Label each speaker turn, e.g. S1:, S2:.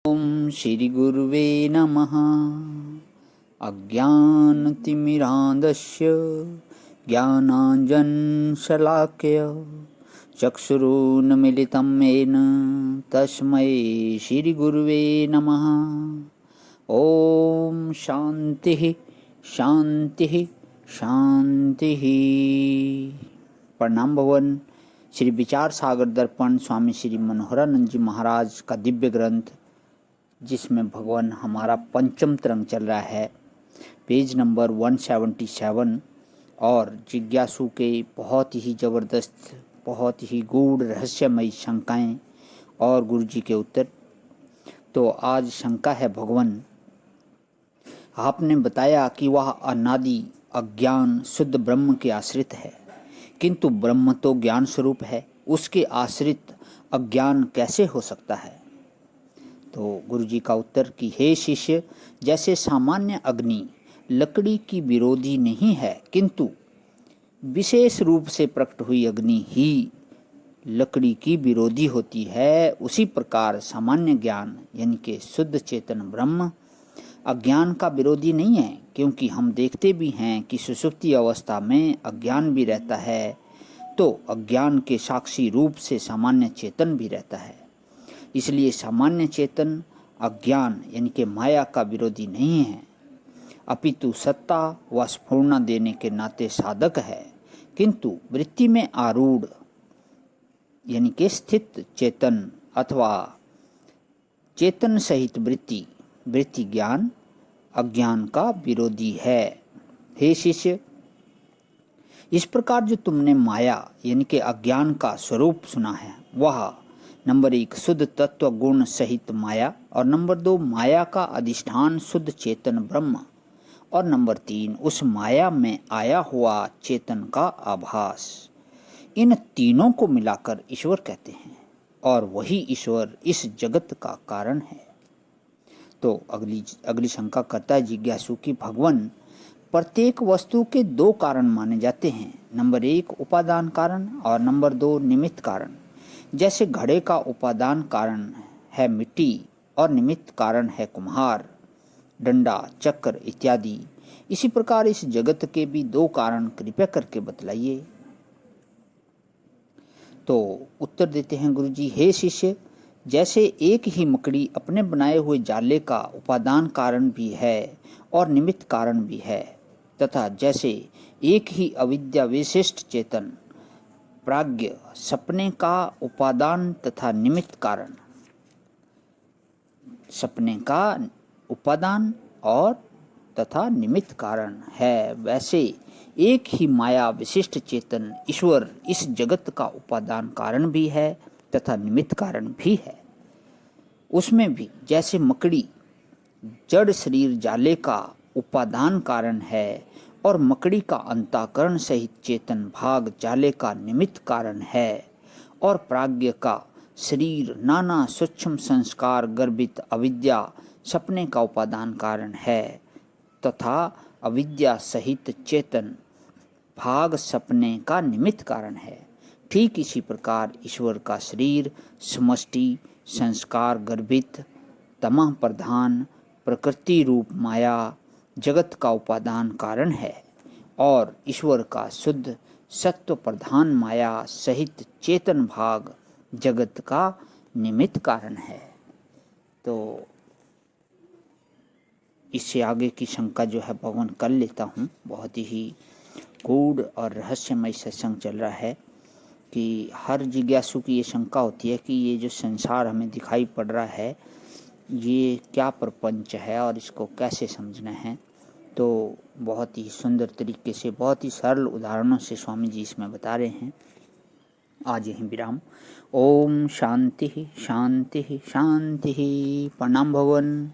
S1: ओम श्री गुरुवे नमः। अज्ञानतिमिरान्धस्य ज्ञानाञ्जनशलाकय चक्षुरुन्मीलितं येन तस्मै श्रीगुरुवे नमः। ओम शांति शांति शांति। प्रणाम भवन। श्री विचार सागर दर्पण स्वामी श्री मनोहरानंद जी महाराज का दिव्य ग्रंथ, जिसमें भगवान हमारा पंचम तरंग चल रहा है, पेज नंबर 177 और जिज्ञासु के बहुत ही ज़बरदस्त, बहुत ही गूढ़ रहस्यमयी शंकाएं और गुरु जी के उत्तर। तो आज शंका है, भगवान आपने बताया कि वह अनादि अज्ञान शुद्ध ब्रह्म के आश्रित है, किंतु ब्रह्म तो ज्ञान स्वरूप है, उसके आश्रित अज्ञान कैसे हो सकता है? तो गुरु जी का उत्तर कि हे शिष्य, जैसे सामान्य अग्नि लकड़ी की विरोधी नहीं है, किंतु विशेष रूप से प्रकट हुई अग्नि ही लकड़ी की विरोधी होती है, उसी प्रकार सामान्य ज्ञान यानी कि शुद्ध चेतन ब्रह्म अज्ञान का विरोधी नहीं है, क्योंकि हम देखते भी हैं कि सुषुप्ति अवस्था में अज्ञान भी रहता है, तो अज्ञान के साक्षी रूप से सामान्य चेतन भी रहता है। इसलिए सामान्य चेतन अज्ञान यानी कि माया का विरोधी नहीं है, अपितु सत्ता व स्फूर्णा देने के नाते साधक है। किंतु वृत्ति में आरूढ़ यानी कि स्थित चेतन अथवा चेतन सहित वृत्ति ज्ञान अज्ञान का विरोधी है। हे शिष्य, इस प्रकार जो तुमने माया यानी कि अज्ञान का स्वरूप सुना है, वह नंबर 1 शुद्ध तत्व गुण सहित माया, और नंबर 2 माया का अधिष्ठान शुद्ध चेतन ब्रह्म, और नंबर 3 उस माया में आया हुआ चेतन का आभास। इन तीनों को मिलाकर ईश्वर कहते हैं, और वही ईश्वर इस जगत का कारण है। तो अगली शंका करता है जिज्ञासु की, भगवान प्रत्येक वस्तु के 2 कारण माने जाते हैं, नंबर 1 उपादान कारण और नंबर 2 निमित्त कारण। जैसे घड़े का उपादान कारण है मिट्टी और निमित्त कारण है कुम्हार, डंडा, चक्र इत्यादि, इसी प्रकार इस जगत के भी 2 कारण कृपया करके बतलाइए। तो उत्तर देते हैं गुरु जी, हे शिष्य, जैसे एक ही मकड़ी अपने बनाए हुए जाले का उपादान कारण भी है और निमित्त कारण भी है, तथा जैसे एक ही अविद्या विशिष्ट चेतन प्राज्ञ सपने का उपादान तथा निमित्त कारण, सपने का उपादान और तथा निमित्त कारण है, वैसे एक ही माया विशिष्ट चेतन ईश्वर इस जगत का उपादान कारण भी है तथा निमित्त कारण भी है। उसमें भी जैसे मकड़ी जड़ शरीर जाले का उपादान कारण है और मकड़ी का अंतःकरण सहित चेतन भाग जाले का निमित्त कारण है, और प्राज्ञ का शरीर नाना सूक्ष्म संस्कार गर्भित अविद्या सपने का उपादान कारण है, तथा अविद्या सहित चेतन भाग सपने का निमित्त कारण है। ठीक इसी प्रकार ईश्वर का शरीर समष्टि संस्कार गर्भित तमः प्रधान प्रकृति रूप माया जगत का उपादान कारण है, और ईश्वर का शुद्ध सत्व प्रधान माया सहित चेतन भाग जगत का निमित्त कारण है। तो इससे आगे की शंका जो है भगवान कर लेता हूँ। बहुत ही गूढ़ और रहस्यमय सत्संग चल रहा है कि हर जिज्ञासु की ये शंका होती है कि ये जो संसार हमें दिखाई पड़ रहा है, ये क्या प्रपंच है और इसको कैसे समझना है। तो बहुत ही सुंदर तरीके से, बहुत ही सरल उदाहरणों से स्वामी जी इसमें बता रहे हैं। आज यहीं विराम। ओम शांति शांति शांति। प्रणाम भगवान।